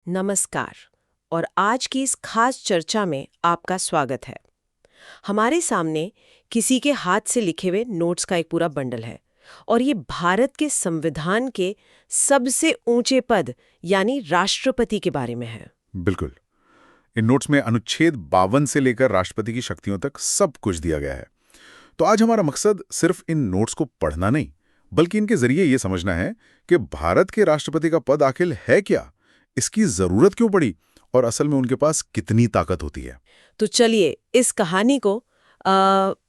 नमस्कार। और आज की इस खास चर्चा में आपका स्वागत है। हमारे सामने किसी के हाथ से लिखे हुए नोट्स का एक पूरा बंडल है और ये भारत के संविधान के सबसे ऊंचे पद यानी राष्ट्रपति के बारे में है। बिल्कुल। इन नोट्स में अनुच्छेद 52 से लेकर राष्ट्रपति की शक्तियों तक सब कुछ दिया गया है। तो आज हमारा मकसद सिर्फ इन नोट्स को पढ़ना नहीं, बल्कि इनके जरिए ये समझना है कि भारत के राष्ट्रपति का पद आखिर है क्या, इसकी जरूरत क्यों पड़ी और असल में उनके पास कितनी ताकत होती है। तो चलिए इस कहानी को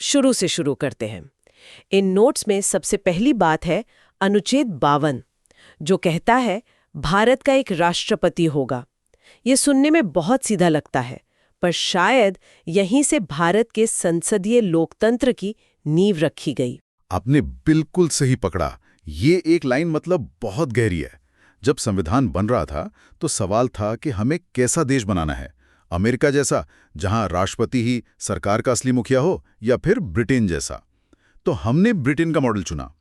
शुरू से शुरू करते हैं। इन नोट्स में सबसे पहली बात है अनुच्छेद 52, जो कहता है भारत का एक राष्ट्रपति होगा। ये सुनने में बहुत सीधा लगता है, पर शायद यहीं से भारत के संसदीय लोकतंत्र की नींव रखी गई। आपने बिल्कुल सही पकड़ा। ये एक लाइन मतलब बहुत गहरी है। जब संविधान बन रहा था तो सवाल था कि हमें कैसा देश बनाना है, अमेरिका जैसा जहां राष्ट्रपति ही सरकार का असली मुखिया हो, या फिर ब्रिटेन जैसा। तो हमने ब्रिटेन का मॉडल चुना।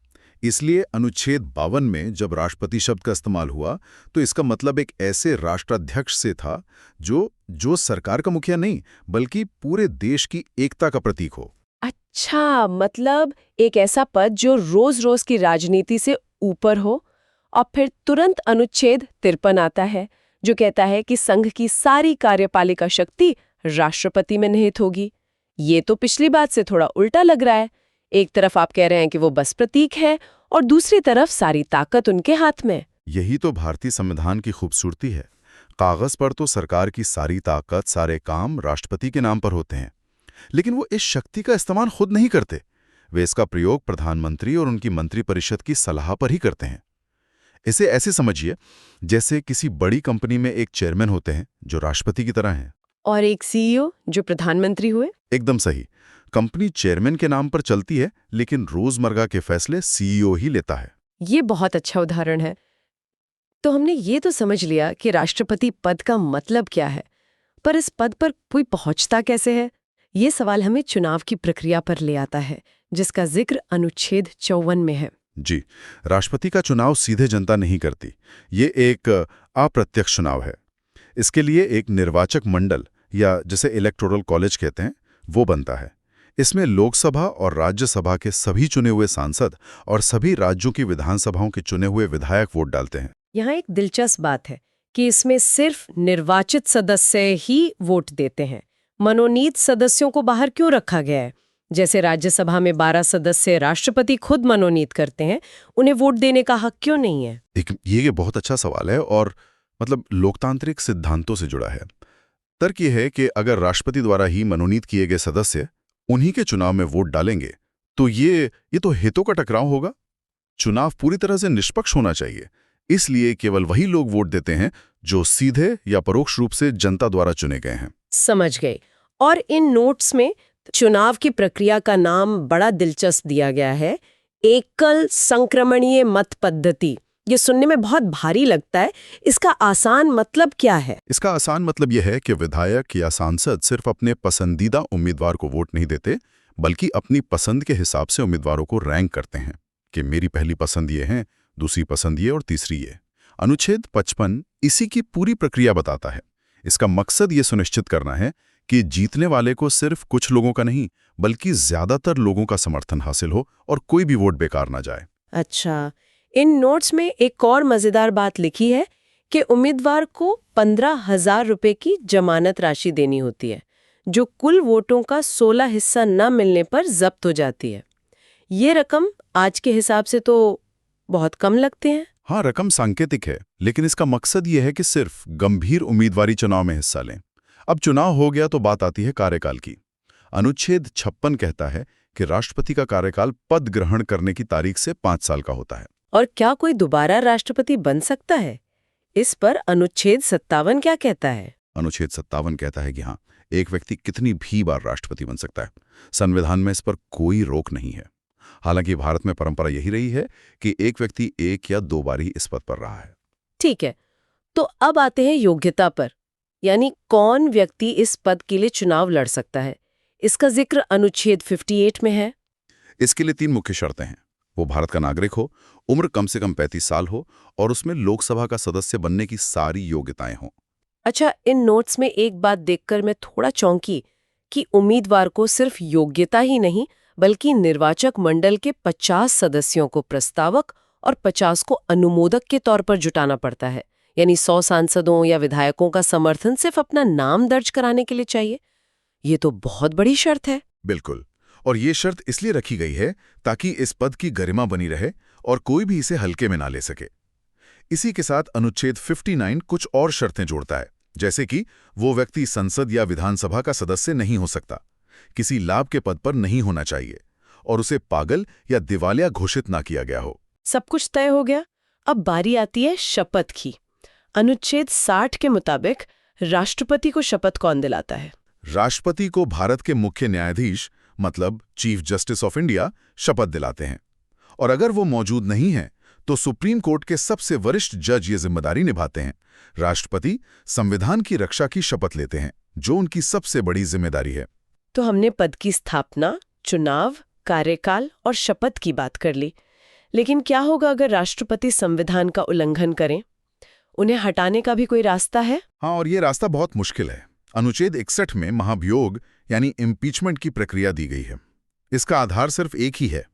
इसलिए अनुच्छेद 52 में जब राष्ट्रपति शब्द का इस्तेमाल हुआ तो इसका मतलब एक ऐसे राष्ट्राध्यक्ष से था जो सरकार का मुखिया नहीं, बल्कि पूरे देश की एकता का प्रतीक हो। अच्छा, मतलब एक ऐसा पद जो रोज रोज की राजनीति से ऊपर हो। और फिर तुरंत अनुच्छेद 53 आता है, जो कहता है कि संघ की सारी कार्यपालिका शक्ति राष्ट्रपति में निहित होगी। ये तो पिछली बात से थोड़ा उल्टा लग रहा है। एक तरफ आप कह रहे हैं कि वो बस प्रतीक है और दूसरी तरफ सारी ताकत उनके हाथ में। यही तो भारतीय संविधान की खूबसूरती है। कागज पर तो सरकार की सारी ताकत, सारे काम राष्ट्रपति के नाम पर होते हैं, लेकिन वो इस शक्ति का इस्तेमाल खुद नहीं करते। वे इसका प्रयोग प्रधानमंत्री और उनकी मंत्रिपरिषद की सलाह पर ही करते हैं। इसे ऐसे समझिए जैसे किसी बड़ी कंपनी में एक चेयरमैन होते हैं जो राष्ट्रपति की तरह हैं, और एक सीईओ जो प्रधानमंत्री हुए। एकदम सही। कंपनी चेयरमैन के नाम पर चलती है, लेकिन रोजमर्रा के फैसले सीईओ ही लेता है। ये बहुत अच्छा उदाहरण है। तो हमने ये तो समझ लिया कि राष्ट्रपति पद का मतलब क्या है, पर इस पद पर कोई पहुंचता कैसे है? ये सवाल हमें चुनाव की प्रक्रिया पर ले आता है, जिसका जिक्र अनुच्छेद 54 में है। जी, राष्ट्रपति का चुनाव सीधे जनता नहीं करती। ये एक अप्रत्यक्ष चुनाव है। इसके लिए एक निर्वाचक मंडल, या जिसे इलेक्टोरल कॉलेज कहते हैं, वो बनता है। इसमें लोकसभा और राज्यसभा के सभी चुने हुए सांसद और सभी राज्यों की विधानसभाओं के चुने हुए विधायक वोट डालते हैं। यहाँ एक दिलचस्प बात है कि इसमें सिर्फ निर्वाचित सदस्य ही वोट देते हैं। मनोनीत सदस्यों को बाहर क्यों रखा गया है? जैसे राज्यसभा में 12 सदस्य राष्ट्रपति खुद मनोनीत करते हैं, उन्हें वोट देने का हक क्यों नहीं है? ये बहुत अच्छा सवाल है और मतलब लोकतांत्रिक सिद्धांतों से जुड़ा है। तर्क ये है कि अगर राष्ट्रपति द्वारा ही मनोनीत किए गए सदस्य उन्हीं के चुनाव में वोट डालेंगे तो ये तो हितों का टकराव होगा। चुनाव पूरी तरह से निष्पक्ष होना चाहिए। इसलिए केवल वही लोग वोट देते हैं जो सीधे या परोक्ष रूप से जनता द्वारा चुने गए हैं। समझ गए। और इन नोट्स में चुनाव की प्रक्रिया का नाम बड़ा दिलचस्प दिया गया है, एकल संक्रमणीय मत पद्धति। ये सुनने में बहुत भारी लगता है। इसका आसान मतलब क्या है? इसका आसान मतलब यह है कि विधायक या सांसद सिर्फ अपने पसंदीदा उम्मीदवार को वोट नहीं देते, बल्कि अपनी पसंद के हिसाब से उम्मीदवारों को रैंक करते हैं कि मेरी पहली पसंद ये है, दूसरी पसंद ये और तीसरी ये। अनुच्छेद 55 इसी की पूरी प्रक्रिया बताता है। इसका मकसद ये सुनिश्चित करना है कि जीतने वाले को सिर्फ कुछ लोगों का नहीं, बल्कि ज्यादातर लोगों का समर्थन हासिल हो और कोई भी वोट बेकार ना जाए। अच्छा, इन नोट्स में एक और मजेदार बात लिखी है कि उम्मीदवार को 15,000 रुपए की जमानत राशि देनी होती है, जो कुल वोटों का 16 हिस्सा न मिलने पर जब्त हो जाती है। ये रकम आज के हिसाब से तो बहुत कम लगते हैं। हाँ, रकम सांकेतिक है, लेकिन इसका मकसद ये है कि सिर्फ गंभीर उम्मीदवारी चुनाव में हिस्सा लें। अब चुनाव हो गया तो बात आती है कार्यकाल की। अनुच्छेद 56 कहता है कि राष्ट्रपति का कार्यकाल पद ग्रहण करने की तारीख से 5 साल का होता है। और क्या कोई दोबारा राष्ट्रपति बन सकता है? इस पर अनुच्छेद 57 क्या कहता है? अनुच्छेद 57 कहता है कि हाँ, एक व्यक्ति कितनी भी बार राष्ट्रपति बन सकता है। संविधान में इस पर कोई रोक नहीं है। हालांकि भारत में परंपरा यही रही है कि एक व्यक्ति 1 या 2 बार ही इस पद पर रहा है। ठीक है, तो अब आते हैं योग्यता पर, यानी कौन व्यक्ति इस पद के लिए चुनाव लड़ सकता है। इसका जिक्र अनुच्छेद 58 में है। इसके लिए 3 मुख्य शर्तें हैं। वो भारत का नागरिक हो, उम्र कम से कम 35 साल हो और उसमें लोकसभा का सदस्य बनने की सारी योग्यताएं हों। अच्छा, इन नोट्स में एक बात देखकर मैं थोड़ा चौंकी कि उम्मीदवार को सिर्फ योग्यता ही नहीं बल्कि निर्वाचक मंडल के 50 सदस्यों को प्रस्तावक और 50 को अनुमोदक के तौर पर जुटाना पड़ता है। यानी 100 सांसदों या विधायकों का समर्थन सिर्फ अपना नाम दर्ज कराने के लिए चाहिए। ये तो बहुत बड़ी शर्त है। बिल्कुल। और ये शर्त इसलिए रखी गई है ताकि इस पद की गरिमा बनी रहे और कोई भी इसे हल्के में ना ले सके। इसी के साथ अनुच्छेद 59 कुछ और शर्तें जोड़ता है, जैसे कि वो व्यक्ति संसद या विधानसभा का सदस्य नहीं हो सकता, किसी लाभ के पद पर नहीं होना चाहिए और उसे पागल या दिवालिया घोषित ना किया गया हो। सब कुछ तय हो गया। अब बारी आती है शपथ की। अनुच्छेद 60 के मुताबिक राष्ट्रपति को शपथ कौन दिलाता है? राष्ट्रपति को भारत के मुख्य न्यायाधीश मतलब चीफ जस्टिस ऑफ इंडिया शपथ दिलाते हैं और अगर वो मौजूद नहीं है तो सुप्रीम कोर्ट के सबसे वरिष्ठ जज ये जिम्मेदारी निभाते हैं। राष्ट्रपति संविधान की रक्षा की शपथ लेते हैं, जो उनकी सबसे बड़ी जिम्मेदारी है। तो हमने पद की स्थापना, चुनाव, कार्यकाल और शपथ की बात कर ली, लेकिन क्या होगा अगर राष्ट्रपति संविधान का उल्लंघन करें? उन्हें हटाने का भी कोई रास्ता है? हाँ, और ये रास्ता बहुत मुश्किल है। अनुच्छेद 61 में महाभियोग यानी इम्पीचमेंट की प्रक्रिया दी गई है। इसका आधार सिर्फ एक ही है,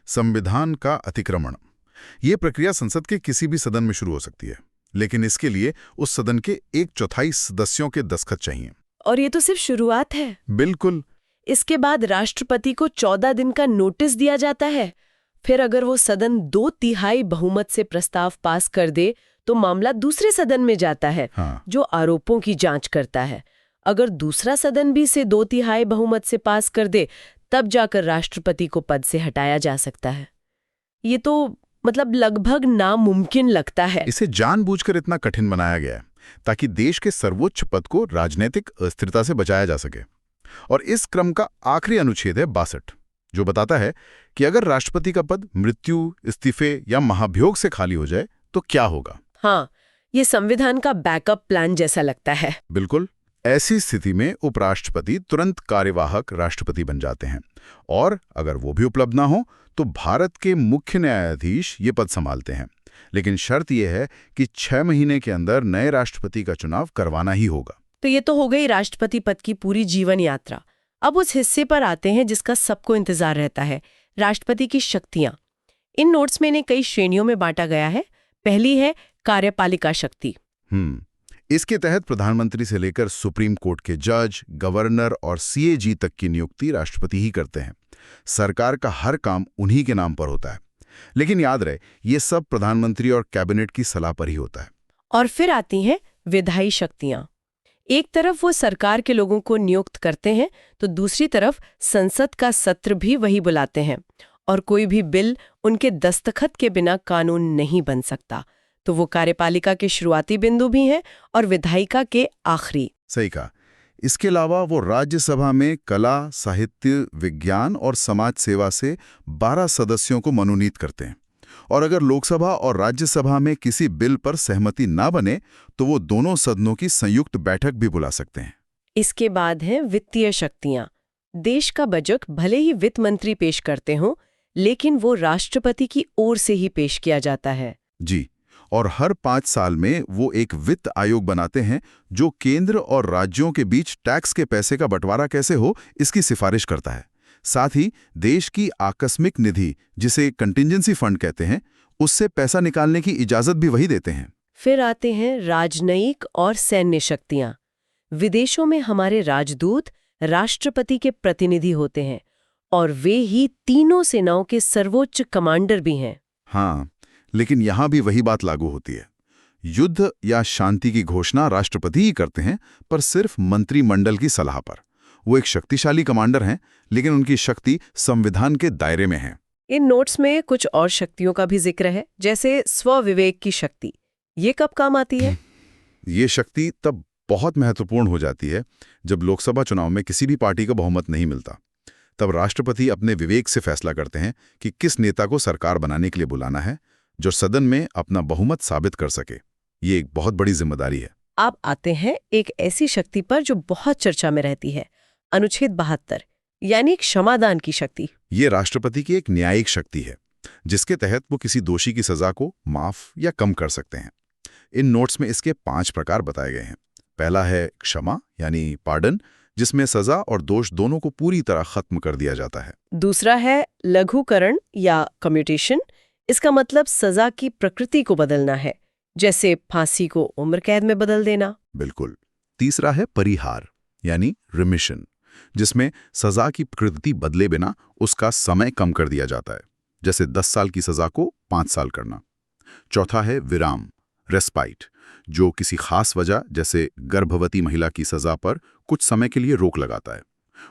संविधान का अतिक्रमण। ये प्रक्रिया संसद के किसी भी सदन में शुरू हो सकती है, लेकिन इसके लिए उस सदन के 1/4 सदस्यों के दस्तखत चाहिए। और ये तो सिर्फ शुरुआत है। बिल्कुल। इसके बाद राष्ट्रपति को 14 दिन का नोटिस दिया जाता है। फिर अगर वो सदन 2/3 बहुमत से प्रस्ताव पास कर दे तो मामला दूसरे सदन में जाता है, हाँ। जो आरोपों की जांच करता है। अगर दूसरा सदन भी इसे 2/3 बहुमत से पास कर दे तब जाकर राष्ट्रपति को पद से हटाया जा सकता है। ये तो मतलब लगभग नामुमकिन लगता है। इसे जानबूझकर इतना कठिन बनाया गया है ताकि देश के सर्वोच्च पद को राजनीतिक अस्थिरता से बचाया जा सके। और इस क्रम का आखिरी अनुच्छेद है 62, जो बताता है कि अगर राष्ट्रपति का पद मृत्यु, इस्तीफे या महाभियोग से खाली हो जाए तो क्या होगा। हाँ, ये संविधान का बैकअप प्लान जैसा लगता है। बिल्कुल। ऐसी स्थिति में उपराष्ट्रपति तुरंत कार्यवाहक राष्ट्रपति बन जाते हैं और अगर वो भी उपलब्ध ना हो तो भारत के मुख्य न्यायाधीश ये पद संभालते हैं। लेकिन शर्त यह है कि 6 महीने के अंदर नए राष्ट्रपति का चुनाव करवाना ही होगा। तो ये तो हो गई राष्ट्रपति पद की पूरी जीवन यात्रा। अब उस हिस्से पर आते हैं जिसका सबको इंतजार रहता है, राष्ट्रपति की शक्तियां। इन नोट्स में इन्हें कई श्रेणियों में बांटा गया है। पहली है कार्यपालिका शक्ति। इसके तहत प्रधानमंत्री से लेकर सुप्रीम कोर्ट के जज, गवर्नर और सीएजी तक की नियुक्ति राष्ट्रपति ही करते हैं। सरकार का हर काम उन्हीं के नाम पर होता है। लेकिन याद रहे, ये सब प्रधानमंत्री और कैबिनेट की सलाह पर ही होता है। और फिर आती हैं विधायी शक्तियां। एक तरफ वो सरकार के लोगों को नियुक्त करते हैं तो दूसरी तरफ संसद का सत्र भी वही बुलाते हैं और कोई भी बिल उनके दस्तखत के बिना कानून नहीं बन सकता। तो वो कार्यपालिका के शुरुआती बिंदु भी हैं और विधायिका के आखिरी। सही कहा। इसके अलावा वो राज्यसभा में कला, साहित्य, विज्ञान और समाज सेवा से 12 सदस्यों को मनोनीत करते हैं और अगर लोकसभा और राज्यसभा में किसी बिल पर सहमति ना बने तो वो दोनों सदनों की संयुक्त बैठक भी बुला सकते हैं। इसके बाद हैं वित्तीय शक्तियां। देश का बजट भले ही वित्त मंत्री पेश करते हों, लेकिन वो राष्ट्रपति की ओर से ही पेश किया जाता है। जी, और हर 5 साल में वो एक वित्त आयोग बनाते हैं जो केंद्र और राज्यों के बीच टैक्स के पैसे का बंटवारा कैसे हो इसकी सिफारिश करता है। साथ ही देश की आकस्मिक निधि, जिसे कंटिजेंसी फंड कहते हैं, उससे पैसा निकालने की इजाजत भी वही देते हैं। फिर आते हैं राजनयिक और सैन्य शक्तियां। विदेशों में हमारे राजदूत राष्ट्रपति के प्रतिनिधि होते हैं और वे ही तीनों सेनाओं के सर्वोच्च कमांडर भी हैं। हाँ, लेकिन यहां भी वही बात लागू होती है। युद्ध या शांति की घोषणा राष्ट्रपति ही करते हैं, पर सिर्फ मंत्रिमंडल की सलाह पर। वो एक शक्तिशाली कमांडर हैं, लेकिन उनकी शक्ति संविधान के दायरे में है। इन नोट्स में कुछ और शक्तियों का भी जिक्र है, जैसे स्वविवेक की शक्ति। ये कब काम आती है? ये शक्ति तब बहुत महत्वपूर्ण हो जाती है जब लोकसभा चुनाव में किसी भी पार्टी का बहुमत नहीं मिलता। तब राष्ट्रपति अपने विवेक से फैसला करते हैं कि किस नेता को सरकार बनाने के लिए बुलाना है, जो सदन में अपना बहुमत साबित कर सके। ये एक बहुत बड़ी जिम्मेदारी है। अब आते हैं एक ऐसी शक्ति पर जो बहुत चर्चा में रहती है, अनुच्छेद 72, यानी क्षमादान की शक्ति। ये राष्ट्रपति की एक न्यायिक शक्ति है। जिसके तहत वो किसी दोषी की सजा को माफ या कम कर सकते हैं। इन नोट्स में इसके 5 प्रकार बताए गए हैं। पहला है क्षमा यानी पार्डन, जिसमें सजा और दोष दोनों को पूरी तरह खत्म कर दिया जाता है। दूसरा है लघुकरण या कम्यूटेशन। इसका मतलब सजा की प्रकृति को बदलना है, जैसे फांसी को उम्र कैद में बदल देना। बिल्कुल। तीसरा है परिहार यानी रिमिशन, जिसमें सजा की प्रकृति बदले बिना उसका समय कम कर दिया जाता है, जैसे 10 साल की सजा को 5 साल करना। चौथा है विराम रेस्पाइट, जो किसी खास वजह जैसे गर्भवती महिला की सजा पर कुछ समय के लिए रोक लगाता है।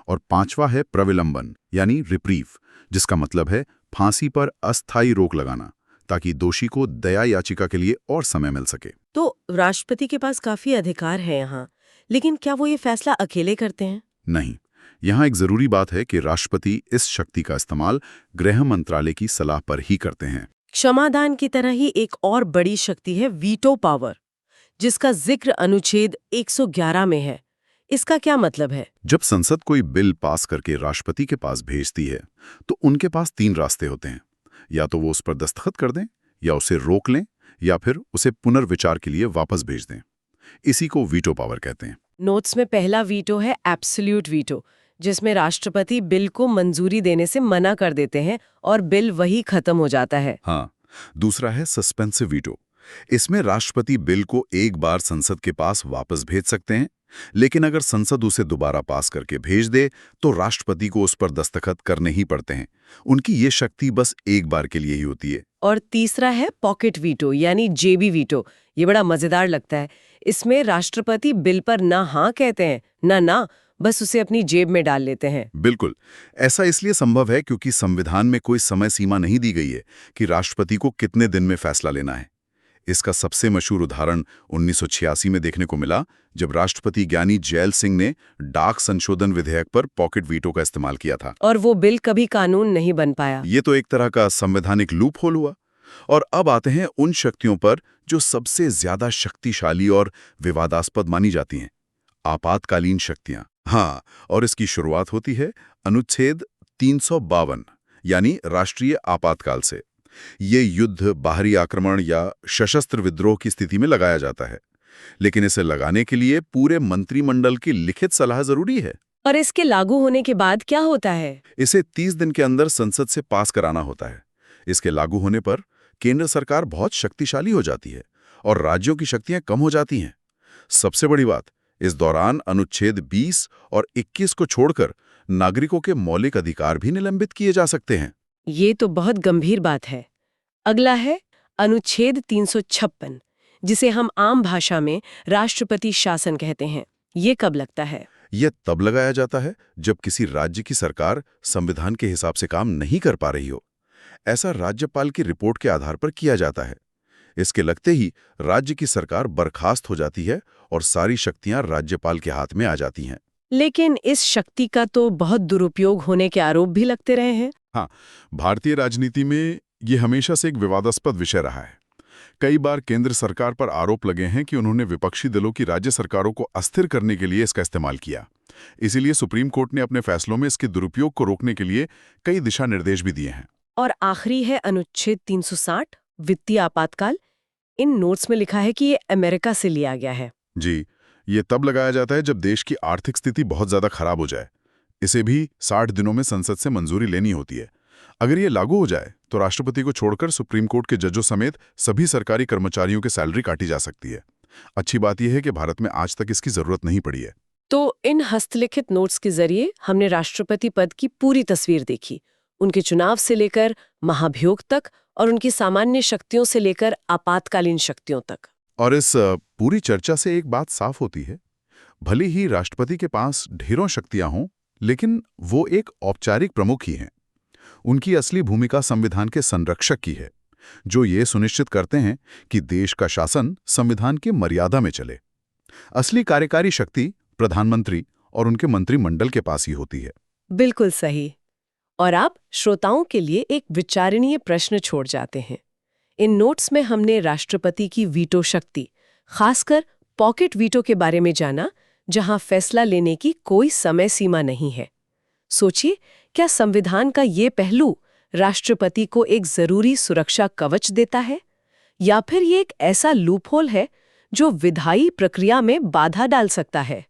और पांचवा है प्रविलंबन यानी रिप्रीव, जिसका मतलब है फांसी पर अस्थायी रोक लगाना, ताकि दोषी को दया याचिका के लिए और समय मिल सके। तो राष्ट्रपति के पास काफी अधिकार है यहाँ, लेकिन क्या वो ये फैसला अकेले करते हैं? नहीं, यहाँ एक जरूरी बात है कि राष्ट्रपति इस शक्ति का इस्तेमाल गृह मंत्रालय की सलाह पर ही करते हैं। क्षमादान की तरह ही एक और बड़ी शक्ति है वीटो पावर, जिसका जिक्र अनुच्छेद 111 में है। इसका क्या मतलब है? जब संसद कोई बिल पास करके राष्ट्रपति के पास भेजती है, तो उनके पास 3 रास्ते होते हैं। या तो वो उस पर दस्तखत कर दें, या उसे रोक लें, या फिर उसे पुनर्विचार के लिए वापस भेज दें। इसी को वीटो पावर कहते हैं। नोट्स में पहला वीटो है एब्सोल्यूट वीटो, जिसमें राष्ट्रपति बिल को मंजूरी देने से मना कर देते हैं और बिल वही खत्म हो जाता है। हाँ, दूसरा है सस्पेंसिव वीटो। इसमें राष्ट्रपति बिल को एक बार संसद के पास वापस भेज सकते हैं, लेकिन अगर संसद उसे दोबारा पास करके भेज दे तो राष्ट्रपति को उस पर दस्तखत करने ही पड़ते हैं। उनकी ये शक्ति बस एक बार के लिए ही होती है। और तीसरा है पॉकेट वीटो यानी जेबी वीटो। ये बड़ा मजेदार लगता है। इसमें राष्ट्रपति बिल पर ना हाँ कहते हैं ना बस उसे अपनी जेब में डाल लेते हैं। बिल्कुल, ऐसा इसलिए संभव है क्योंकि संविधान में कोई समय सीमा नहीं दी गई है कि राष्ट्रपति को कितने दिन में फैसला लेना है। इसका सबसे मशहूर उदाहरण 1986 में देखने को मिला, जब राष्ट्रपति ज्ञानी जैल सिंह ने डाक संशोधन विधेयक पर पॉकेट वीटो का इस्तेमाल किया था। और वो बिल कभी कानून नहीं बन पाया। ये तो एक तरह का संवैधानिक लूप होल हुआ। और अब आते हैं उन शक्तियों पर जो सबसे ज्यादा शक्तिशाली और विवादास्पद मानी जाती हैं, आपातकालीन शक्तियां। हाँ, और इसकी शुरुआत होती है अनुच्छेद 352 यानी राष्ट्रीय आपातकाल से। ये युद्ध, बाहरी आक्रमण या सशस्त्र विद्रोह की स्थिति में लगाया जाता है, लेकिन इसे लगाने के लिए पूरे मंत्रिमंडल की लिखित सलाह जरूरी है। और इसके लागू होने के बाद क्या होता है? इसे 30 दिन के अंदर संसद से पास कराना होता है। इसके लागू होने पर केंद्र सरकार बहुत शक्तिशाली हो जाती है और राज्यों की शक्तियां कम हो जाती हैं। सबसे बड़ी बात, इस दौरान अनुच्छेद 20 और 21 को छोड़कर नागरिकों के मौलिक अधिकार भी निलंबित किए जा सकते हैं। ये तो बहुत गंभीर बात है। अगला है अनुच्छेद 356, जिसे हम आम भाषा में राष्ट्रपति शासन कहते हैं। ये कब लगता है? यह तब लगाया जाता है जब किसी राज्य की सरकार संविधान के हिसाब से काम नहीं कर पा रही हो। ऐसा राज्यपाल की रिपोर्ट के आधार पर किया जाता है। इसके लगते ही राज्य की सरकार बर्खास्त हो जाती है और सारी शक्तियां राज्यपाल के हाथ में आ जाती हैं। लेकिन इस शक्ति का तो बहुत दुरुपयोग होने के आरोप भी लगते रहे हैं। हाँ, भारतीय राजनीति में ये हमेशा से एक विवादास्पद विषय रहा है। कई बार केंद्र सरकार पर आरोप लगे हैं कि उन्होंने विपक्षी दलों की राज्य सरकारों को अस्थिर करने के लिए इसका इस्तेमाल किया। इसीलिए सुप्रीम कोर्ट ने अपने फैसलों में इसके दुरुपयोग को रोकने के लिए कई दिशा निर्देश भी दिए हैं। और आखिरी है अनुच्छेद 360, वित्तीय आपातकाल। इन नोट्स में लिखा है कि ये अमेरिका से लिया गया है। जी, ये तब लगाया जाता है जब देश की आर्थिक स्थिति बहुत ज्यादा खराब हो जाए। इसे भी 60 दिनों में संसद से मंजूरी लेनी होती है। अगर ये लागू हो जाए तो राष्ट्रपति को छोड़कर सुप्रीम कोर्ट के जजों समेत सभी सरकारी कर्मचारियों की सैलरी काटी जा सकती है। अच्छी बात यह है कि भारत में आज तक इसकी जरूरत नहीं पड़ी है। तो इन हस्तलिखित नोट्स के जरिए हमने राष्ट्रपति पद की पूरी तस्वीर देखी, उनके चुनाव से लेकर महाभियोग तक और उनकी सामान्य शक्तियों से लेकर आपातकालीन शक्तियों तक। और इस पूरी चर्चा से एक बात साफ होती है, भले ही राष्ट्रपति के पास ढेरों शक्तियां हों, लेकिन वो एक औपचारिक प्रमुख ही हैं। उनकी असली भूमिका संविधान के संरक्षक की है, जो ये सुनिश्चित करते हैं कि देश का शासन संविधान की मर्यादा में चले। असली कार्यकारी शक्ति प्रधानमंत्री और उनके मंत्रिमंडल के पास ही होती है। बिल्कुल सही। और आप श्रोताओं के लिए एक विचारणीय प्रश्न छोड़ जाते हैं। इन नोट्स में हमने राष्ट्रपति की वीटो शक्ति, खासकर पॉकेट वीटो के बारे में जाना, जहां फैसला लेने की कोई समय सीमा नहीं है। सोचिए, क्या संविधान का ये पहलू राष्ट्रपति को एक जरूरी सुरक्षा कवच देता है, या फिर ये एक ऐसा लूपहोल है जो विधायी प्रक्रिया में बाधा डाल सकता है?